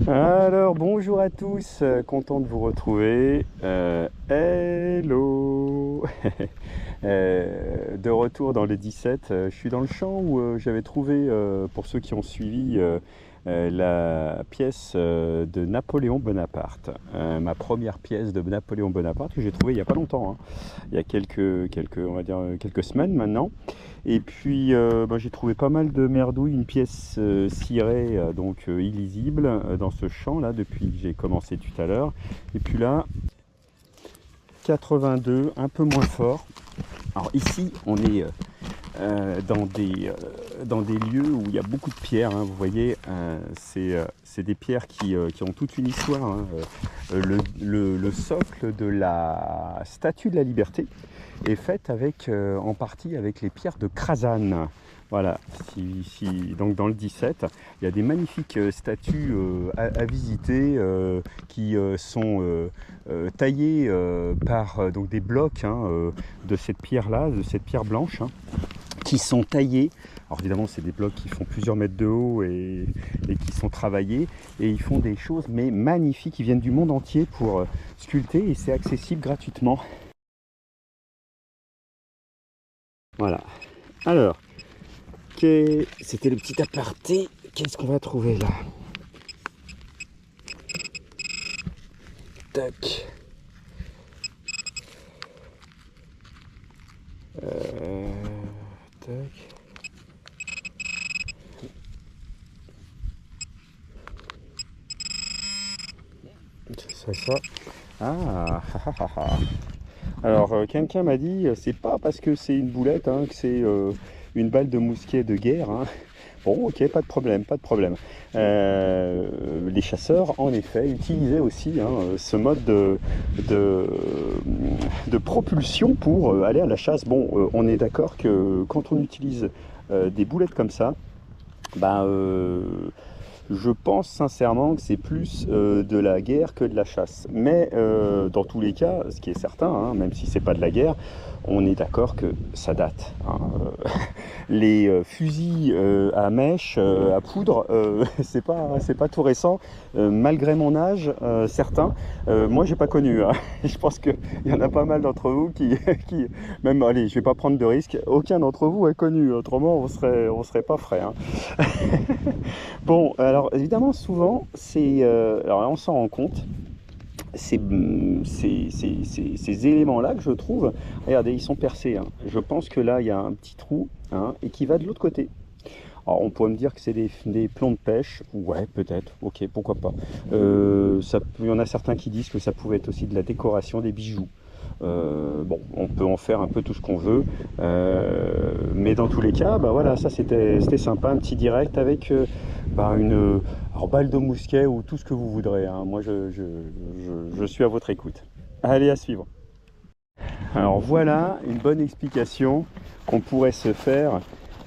Alors, bonjour à tous, content de vous retrouver. Hello! De retour dans le 17, je suis dans le champ où j'avais trouvé, pour ceux qui ont suivi, la pièce de Napoléon Bonaparte. Ma première pièce de Napoléon Bonaparte que j'ai trouvée il n'y a pas longtemps, hein. Il y a on va dire, quelques semaines maintenant. Et puis j'ai trouvé pas mal de merdouilles, une pièce cirée, donc illisible, dans ce champ là depuis que j'ai commencé tout à l'heure. Et puis là, 82, un peu moins fort. Alors ici, on est dans des lieux où il y a beaucoup de pierres, hein, vous voyez, c'est des pierres qui ont toute une histoire, hein. Le socle de la Statue de la Liberté est faite en partie avec les pierres de Krasan. Voilà, donc dans le 17, il y a des magnifiques statues à visiter qui sont taillées par donc des blocs, hein, de cette pierre-là, de cette pierre blanche, hein, qui sont taillés. Alors évidemment, c'est des blocs qui font plusieurs mètres de haut et qui sont travaillés. Et ils font des choses mais magnifiques. Ils viennent du monde entier pour sculpter et c'est accessible gratuitement. Voilà. Alors, c'était le petit aparté. Qu'est-ce qu'on va trouver là? Tac. Tac. C'est ça. Ah, Alors, quelqu'un m'a dit, c'est pas parce que c'est une boulette, hein, que c'est une balle de mousquet de guerre, hein. Bon, ok, pas de problème, pas de problème. Les chasseurs, en effet, utilisaient aussi, hein, ce mode de, de propulsion pour aller à la chasse. Bon, on est d'accord que quand on utilise des boulettes comme ça, bah, je pense sincèrement que c'est plus de la guerre que de la chasse. Mais dans tous les cas, ce qui est certain, hein, même si c'est pas de la guerre, on est d'accord que ça date, hein. Les fusils à mèche, à poudre, c'est pas tout récent, malgré mon âge, certains. Moi, j'ai pas connu, hein. Je pense qu'il y en a pas mal d'entre vous qui, même, allez, je vais pas prendre de risques. Aucun d'entre vous a connu, autrement on serait pas frais, hein. Bon, alors évidemment, souvent, alors là, on s'en rend compte, ces éléments-là que je trouve, regardez, ils sont percés, hein. Je pense que là, il y a un petit trou, hein, et qui va de l'autre côté. Alors, on pourrait me dire que c'est des plombs de pêche. Ouais, peut-être. Ok, pourquoi pas. Il y en a certains qui disent que ça pouvait être aussi de la décoration, des bijoux. Bon, on peut en faire un peu tout ce qu'on veut, mais dans tous les cas, bah voilà, ça c'était sympa, un petit direct avec une alors, balle de mousquet ou tout ce que vous voudrez, hein. Moi, je suis à votre écoute. Allez, à suivre. Alors voilà une bonne explication qu'on pourrait se faire.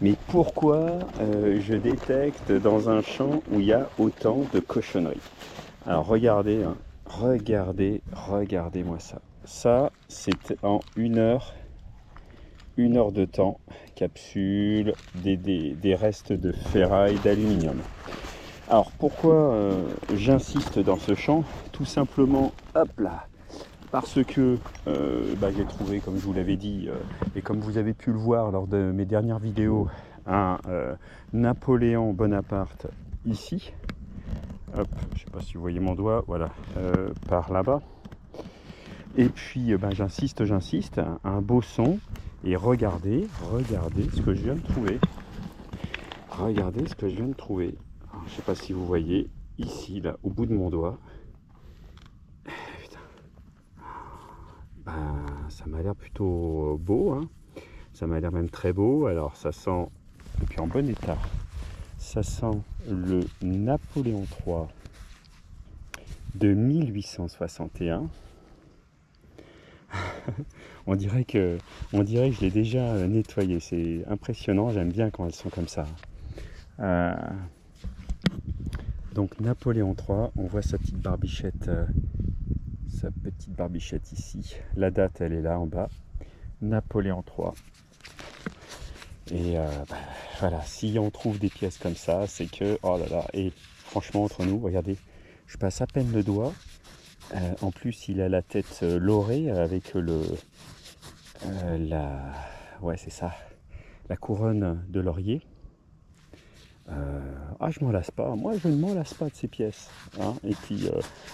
Mais pourquoi je détecte dans un champ où il y a autant de cochonneries? Alors regardez, hein, regardez-moi ça. Ça, c'est en une heure de temps. Capsule, des restes de ferraille, d'aluminium. Alors pourquoi j'insiste dans ce champ? Tout simplement, hop là, parce que j'ai trouvé, comme je vous l'avais dit, et comme vous avez pu le voir lors de mes dernières vidéos, un Napoléon Bonaparte ici. Hop, je ne sais pas si vous voyez mon doigt, voilà, par là-bas. Et puis j'insiste, un beau son. Et regardez ce que je viens de trouver. Regardez ce que je viens de trouver. Alors, je ne sais pas si vous voyez, ici, là, au bout de mon doigt. Putain. Ça m'a l'air plutôt beau, hein. Ça m'a l'air même très beau. Alors ça sent, et puis en bon état, ça sent le Napoléon III de 1861. On dirait que je l'ai déjà nettoyé. C'est impressionnant, j'aime bien quand elles sont comme ça. Donc Napoléon III, on voit sa petite barbichette ici. La date, elle est là en bas. Napoléon III. Et voilà, si on trouve des pièces comme ça, c'est que, oh là là, et franchement, entre nous, regardez, Je passe à peine le doigt. En plus, il a la tête lorée avec ouais, c'est ça, la couronne de laurier. Je m'en lasse pas. Moi, je ne m'en lasse pas de ces pièces. Hein. Et puis,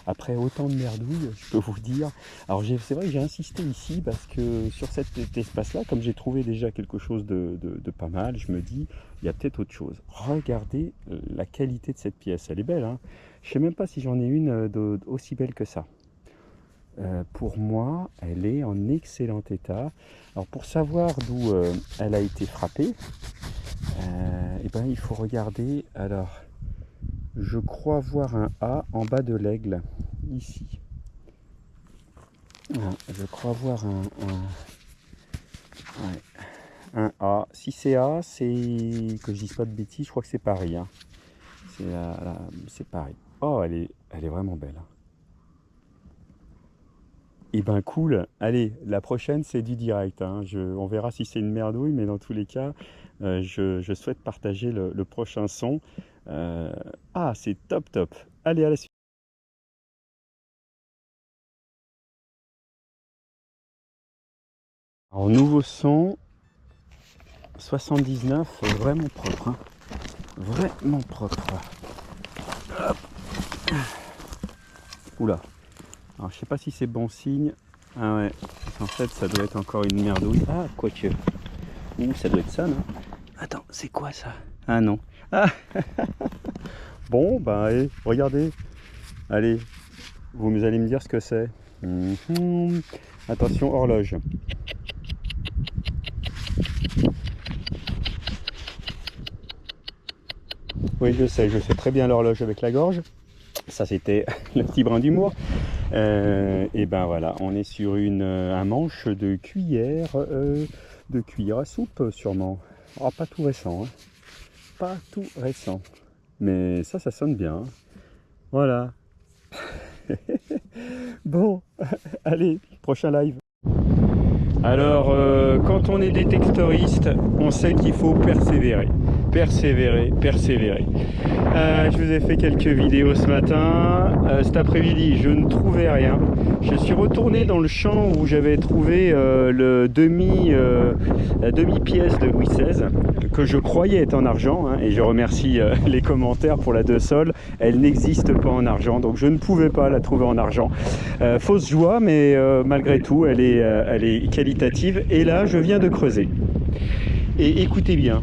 après autant de merdouilles, je peux vous dire. Alors, c'est vrai que j'ai insisté ici parce que sur cet espace-là, comme j'ai trouvé déjà quelque chose de pas mal, je me dis, il y a peut-être autre chose. Regardez la qualité de cette pièce. Elle est belle. Hein. Je ne sais même pas si j'en ai une aussi belle que ça. Pour moi, elle est en excellent état. Alors, pour savoir d'où elle a été frappée, il faut regarder. Alors, je crois voir un A en bas de l'aigle, ici. Je crois voir un A. Si c'est A, c'est que je dise pas de bêtises, je crois que c'est Paris. Hein. C'est Paris. Oh, elle est vraiment belle. Hein. Et ben cool, allez, la prochaine c'est du direct, hein. On verra si c'est une merdouille, mais dans tous les cas, je souhaite partager le prochain son. C'est top. Allez, à la suite. Alors, nouveau son, 79, vraiment propre, hein. Vraiment propre. Hop. Oula. Alors je sais pas si c'est bon signe. Ah ouais, en fait ça doit être encore une merdouille. Ah, quoique. Ça doit être ça, non? Attends, c'est quoi ça? Ah non. Ah bon, bah allez, regardez. Allez, vous allez me dire ce que c'est. Attention, horloge. Oui, je sais très bien l'horloge avec la gorge. Ça, c'était le petit brin d'humour. Et ben voilà, on est sur un manche de cuillère à soupe, sûrement. Pas tout récent, hein. Pas tout récent. Mais ça sonne bien. Hein. Voilà. Bon, allez, prochain live. Alors, quand on est détectoriste, on sait qu'il faut persévérer. Je vous ai fait quelques vidéos ce matin. Cet après-midi, je ne trouvais rien. Je suis retourné dans le champ où j'avais trouvé la demi-pièce de Louis XVI, que je croyais être en argent, hein, et je remercie les commentaires pour la de sol. Elle n'existe pas en argent, donc je ne pouvais pas la trouver en argent. Fausse joie, mais malgré tout, elle est qualitative. Et là, je viens de creuser. Et écoutez bien,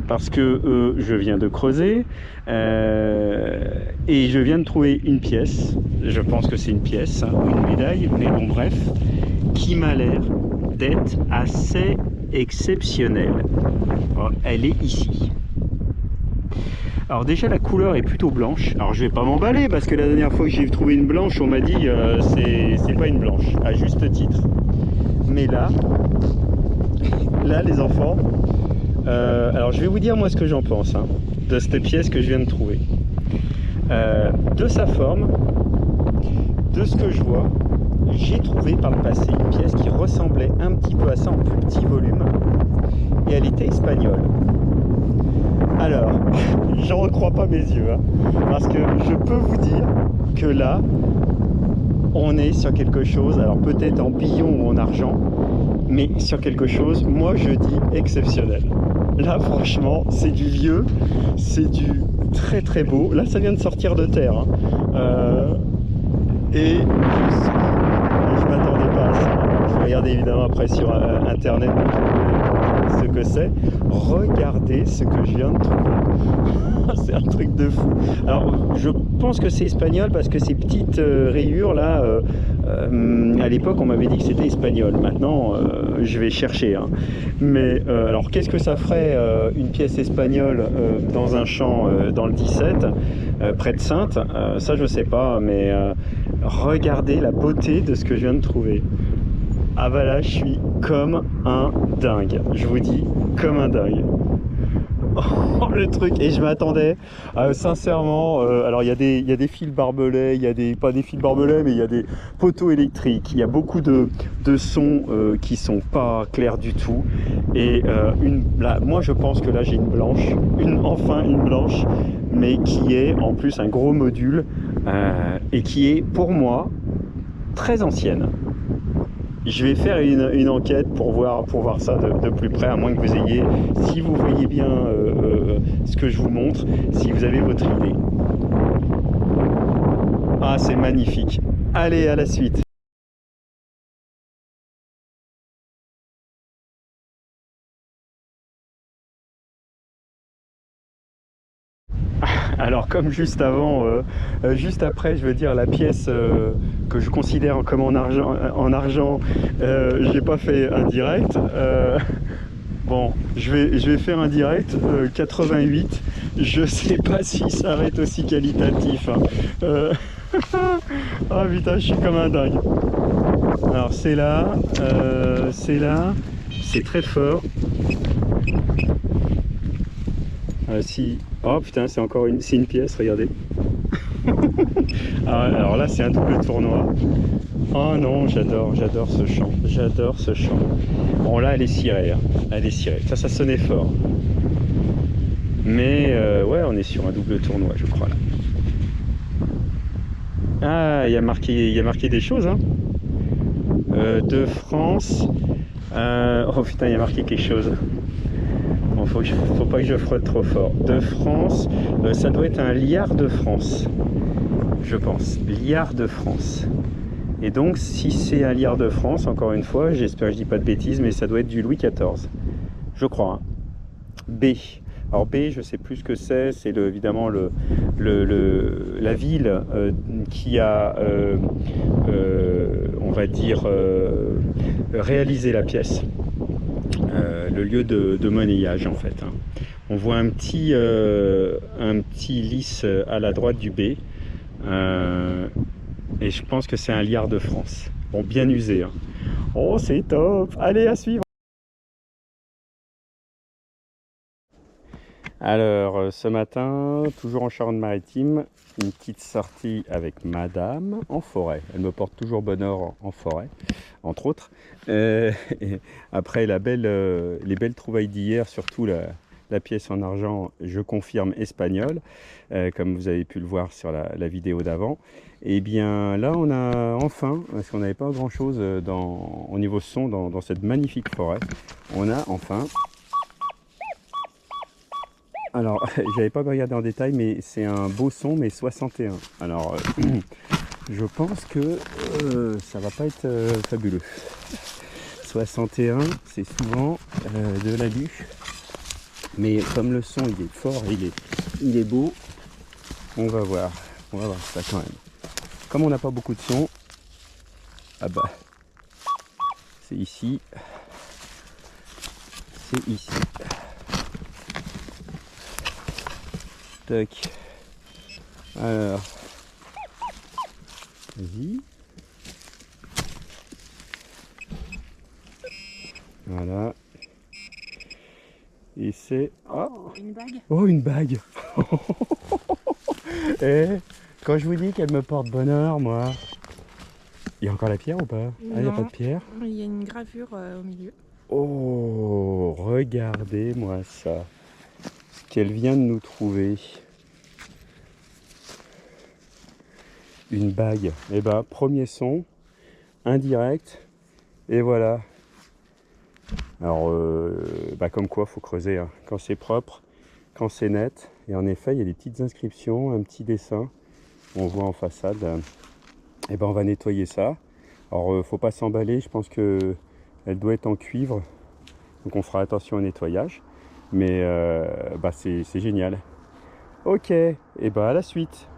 parce que je viens de creuser et je viens de trouver une pièce. Je pense que c'est une pièce, hein, une médaille, mais bon, bref, qui m'a l'air d'être assez exceptionnelle. Alors, elle est ici. Alors déjà la couleur est plutôt blanche. Alors je vais pas m'emballer parce que la dernière fois que j'ai trouvé une blanche, on m'a dit c'est pas une blanche, à juste titre. Mais là les enfants, alors je vais vous dire moi ce que j'en pense, hein, de cette pièce que je viens de trouver. De sa forme, de ce que je vois, j'ai trouvé par le passé une pièce qui ressemblait un petit peu à ça en plus petit volume, et elle était espagnole. Alors, j'en recrois pas mes yeux, hein, parce que je peux vous dire que là, on est sur quelque chose, alors peut-être en billon ou en argent, mais sur quelque chose, moi je dis exceptionnel. Là franchement, c'est du vieux, c'est du très très beau. Là ça vient de sortir de terre, hein. Et je m'attendais pas à ça. Je regardais évidemment après sur internet ce que c'est. Regardez ce que je viens de trouver. C'est un truc de fou. Alors je pense que c'est espagnol parce que ces petites rayures là, à l'époque on m'avait dit que c'était espagnol. Maintenant je vais chercher, hein. Mais alors qu'est-ce que ça ferait une pièce espagnole dans un champ dans le 17 près de Saintes, ça je sais pas, mais regardez la beauté de ce que je viens de trouver. Ah bah là je suis comme un dingue, je vous dis, comme un dingue. Oh, le truc, et je m'attendais, sincèrement, alors il y a des fils barbelés, il y a des, pas des fils barbelés, mais il y a des poteaux électriques, il y a beaucoup de sons qui sont pas clairs du tout, et là, moi je pense que là j'ai une blanche, enfin une blanche, mais qui est en plus un gros module, et qui est pour moi très ancienne. Je vais faire une enquête pour voir ça de plus près, à moins que vous ayez, si vous voyez bien ce que je vous montre, si vous avez votre idée. Ah, c'est magnifique. Allez, à la suite. Alors comme juste avant, juste après, je veux dire, la pièce que je considère comme en argent, j'ai pas fait un direct. Bon, je vais faire un direct 88. Je sais pas si ça va être aussi qualitatif. Hein. Ah putain, je suis comme un dingue. Alors c'est là, c'est très fort. Si, oh putain, c'est encore c'est une pièce, regardez. Ah, alors là, c'est un double tournoi. Oh non, j'adore ce chant, j'adore ce chant. Bon là, elle est cirée, hein. Elle est cirée. Ça sonnait fort. Mais ouais, on est sur un double tournoi, je crois là. Ah, il y a marqué des choses, hein. De France. Oh putain, il y a marqué quelque chose. Bon, faut pas que je frotte trop fort. De France, ça doit être un liard de France, je pense. Liard de France. Et donc, si c'est un liard de France, encore une fois, j'espère que je dis pas de bêtises, mais ça doit être du Louis XIV, je crois. Hein. B. Alors B, je sais plus ce que c'est évidemment la ville qui a, on va dire, réalisé la pièce. Le lieu de monnayage en fait. Hein. On voit un petit lys à la droite du B. Et je pense que c'est un liard de France. Bon, bien usé. Hein. Oh, c'est top. Allez, à suivre. Alors, ce matin, toujours en Charente-Maritime, une petite sortie avec madame en forêt. Elle me porte toujours bonheur en forêt, entre autres. Après les belles trouvailles d'hier, surtout la pièce en argent, je confirme, espagnole, comme vous avez pu le voir sur la vidéo d'avant. Et bien là, on a enfin, parce qu'on n'avait pas grand-chose au niveau son dans cette magnifique forêt, on a enfin... Alors, j'avais pas regardé en détail, mais c'est un beau son, mais 61. Alors, je pense que ça va pas être fabuleux. 61, c'est souvent de l'abus. Mais comme le son, il est fort, il est beau, on va voir ça quand même. Comme on n'a pas beaucoup de son, ah bah, c'est ici. C'est ici. Tac. Alors, vas-y. Voilà. Et c'est... Oh, une bague. Oh, une bague. Et quand je vous dis qu'elle me porte bonheur, moi... Il y a encore la pierre ou pas? Ah, il n'y a pas de pierre? Il y a une gravure au milieu. Oh, regardez-moi ça. Ce qu'elle vient de nous trouver. Une bague. Et ben, premier son, indirect, et voilà. Alors, bah comme quoi, faut creuser. Hein. Quand c'est propre, quand c'est net. Et en effet, il y a des petites inscriptions, un petit dessin. On voit en façade. Et ben, on va nettoyer ça. Alors, faut pas s'emballer. Je pense que elle doit être en cuivre. Donc, on fera attention au nettoyage. Mais, bah, c'est génial. Ok. Et ben, à la suite.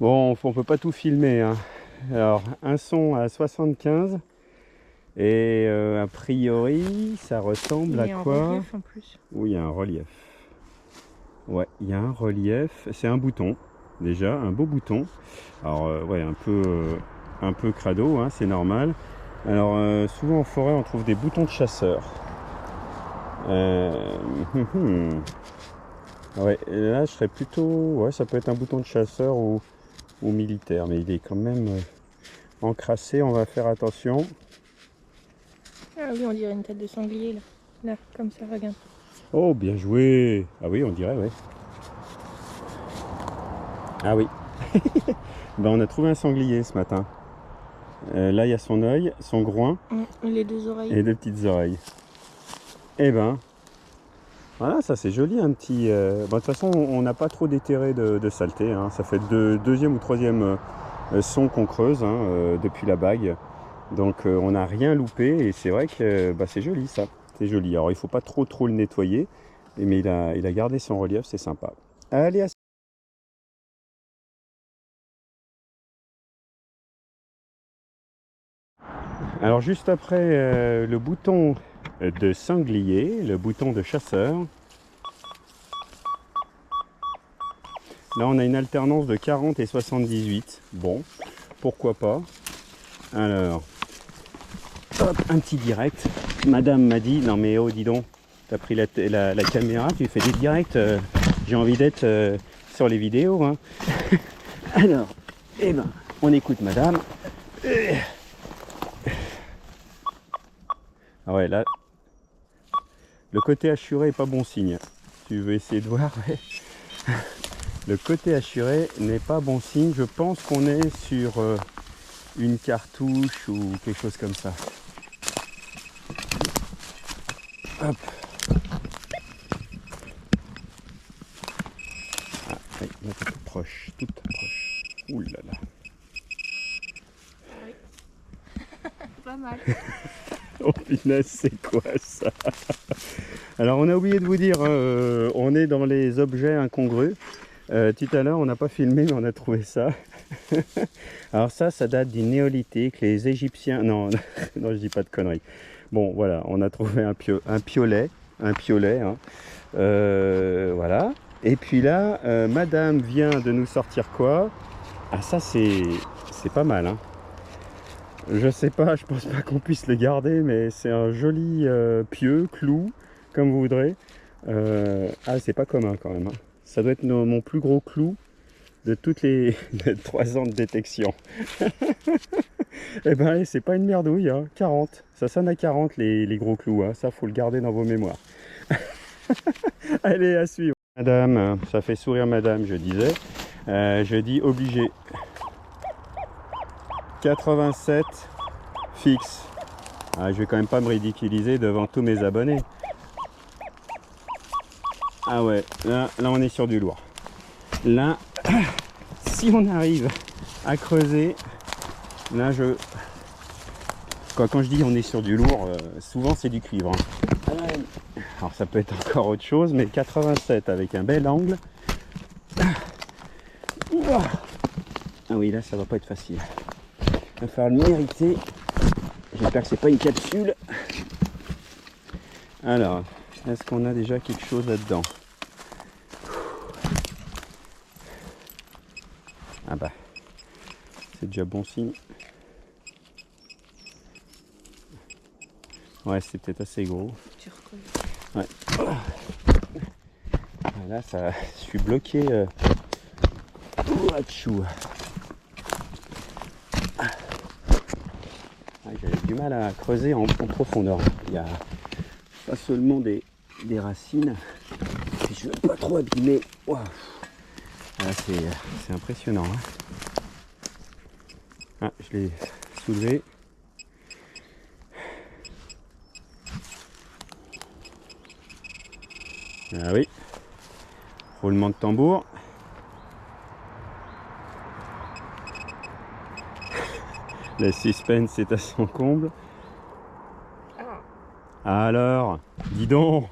Bon, on peut pas tout filmer. Hein. Alors, un son à 75 et a priori, ça ressemble à quoi? Il y a un relief en plus. Oui, il y a un relief. Ouais, il y a un relief. C'est un bouton, déjà, un beau bouton. Alors, ouais, un peu un peu crado, hein, c'est normal. Alors souvent en forêt on trouve des boutons de chasseur. Ouais, et là je serais plutôt... Ouais, ça peut être un bouton de chasseur ou militaire, mais il est quand même encrassé, on va faire attention. Ah oui, on dirait une tête de sanglier là. Là, comme ça, regarde. Oh, bien joué! Ah oui, on dirait, ouais. Ah oui. Ben, on a trouvé un sanglier ce matin. Là, il y a son œil, son groin Les deux oreilles. et deux petites oreilles. Eh ben, voilà, ça c'est joli, un petit... Bon, de toute façon, on n'a pas trop déterré de saleté, hein. Ça fait le deuxième ou troisième son qu'on creuse, hein, depuis la bague. Donc on n'a rien loupé et c'est vrai que bah, c'est joli ça. C'est joli. Alors il faut pas trop le nettoyer, mais il a gardé son relief, c'est sympa. Allez, alors juste après le bouton de sanglier, le bouton de chasseur, là on a une alternance de 40 et 78. Bon, pourquoi pas. Alors, hop, un petit direct. Madame m'a dit, non mais oh dis donc, t'as pris la caméra, tu fais des directs, j'ai envie d'être sur les vidéos. Hein. Alors, eh ben, on écoute madame. Ah ouais, là, le côté assuré est pas bon signe. Tu veux essayer de voir, ouais. Le côté assuré n'est pas bon signe. Je pense qu'on est sur une cartouche ou quelque chose comme ça. Hop. Ah, oui, là, t'es toute proche, toute proche. Ouh là là. Oui. Pas mal. Oh punaise, c'est quoi ça? Alors on a oublié de vous dire, hein, on est dans les objets incongrus. Tout à l'heure on n'a pas filmé mais on a trouvé ça. Alors ça date du néolithique, les Égyptiens... Non, non je dis pas de conneries. Bon voilà, on a trouvé un piolet, hein. Voilà. Et puis là, madame vient de nous sortir quoi? Ah ça c'est pas mal, hein. Je sais pas, je pense pas qu'on puisse le garder, mais c'est un joli pieu, clou, comme vous voudrez. Ah, c'est pas commun quand même, hein. Ça doit être mon plus gros clou de toutes les 3 ans de détection. Eh ben, c'est pas une merdouille, hein. 40. Ça sonne à 40 les gros clous, hein. Ça, faut le garder dans vos mémoires. Allez, à suivre. Madame, ça fait sourire madame, je disais. Je dis obligé. 87 fixe. Ah, je vais quand même pas me ridiculiser devant tous mes abonnés. Ah ouais, là on est sur du lourd. Là, si on arrive à creuser, là quand je dis on est sur du lourd, souvent c'est du cuivre, hein. Alors ça peut être encore autre chose, mais 87 avec un bel angle. Ah oui, là ça va pas être facile. Il va falloir le mériter. J'espère que c'est pas une capsule. Alors, est-ce qu'on a déjà quelque chose là-dedans? Ah bah, c'est déjà bon signe. Ouais, c'est peut-être assez gros. Tu reconnais. Ouais. Là, ça, je suis bloqué. J'avais du mal à creuser en profondeur. Il y a pas seulement des racines. Je ne veux pas trop abîmer. Wow. Là, c'est impressionnant, hein. Ah, je l'ai soulevé. Ah oui. Roulement de tambour. Le suspense est à son comble. Alors, dis donc,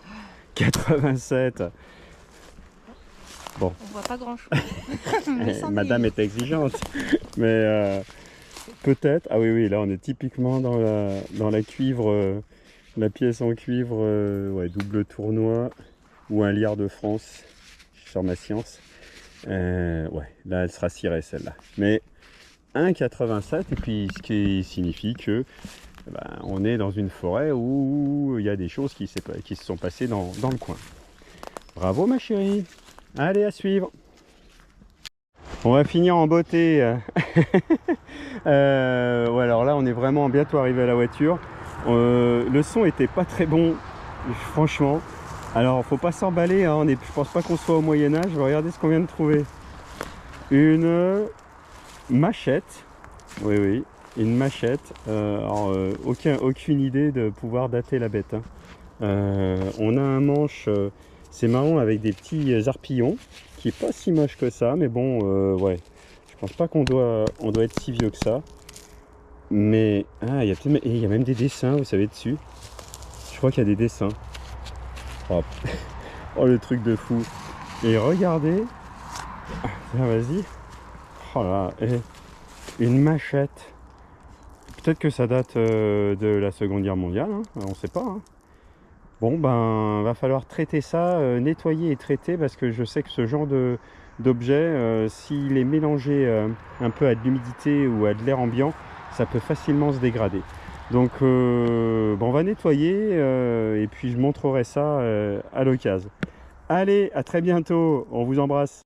87. Bon. On voit pas grand chose. Madame est exigeante. Mais peut-être. Ah oui, oui, là on est typiquement dans la cuivre, la pièce en cuivre, ouais, double tournoi ou un liard de France sur ma science. Ouais, là elle sera cirée celle-là. Mais 1,87 et puis ce qui signifie que on est dans une forêt où il y a des choses qui se sont passées dans le coin. Bravo ma chérie. Allez, à suivre. On va finir en beauté. Ouais, alors là, on est vraiment bientôt arrivé à la voiture. Le son était pas très bon, franchement. Alors, faut pas s'emballer, hein, je pense pas qu'on soit au Moyen-Âge. Je vais regarder ce qu'on vient de trouver. Une machette. Oui, oui, une machette. Alors, aucune idée de pouvoir dater la bête, hein. On a un manche, c'est marrant, avec des petits arpillons, qui est pas si moche que ça, mais bon, ouais. Je pense pas qu'on doit être si vieux que ça. Mais, ah, il y a même des dessins, vous savez, dessus. Je crois qu'il y a des dessins. Oh, oh, le truc de fou. Et regardez. Ah, vas-y. Oh là, une machette. Peut-être que ça date de la Seconde Guerre mondiale, hein, on sait pas, hein. Bon, ben, va falloir traiter ça, nettoyer et traiter, parce que je sais que ce genre d'objet, s'il est mélangé un peu à de l'humidité ou à de l'air ambiant, ça peut facilement se dégrader. Donc, bon, on va nettoyer et puis je montrerai ça à l'occasion. Allez, à très bientôt, on vous embrasse.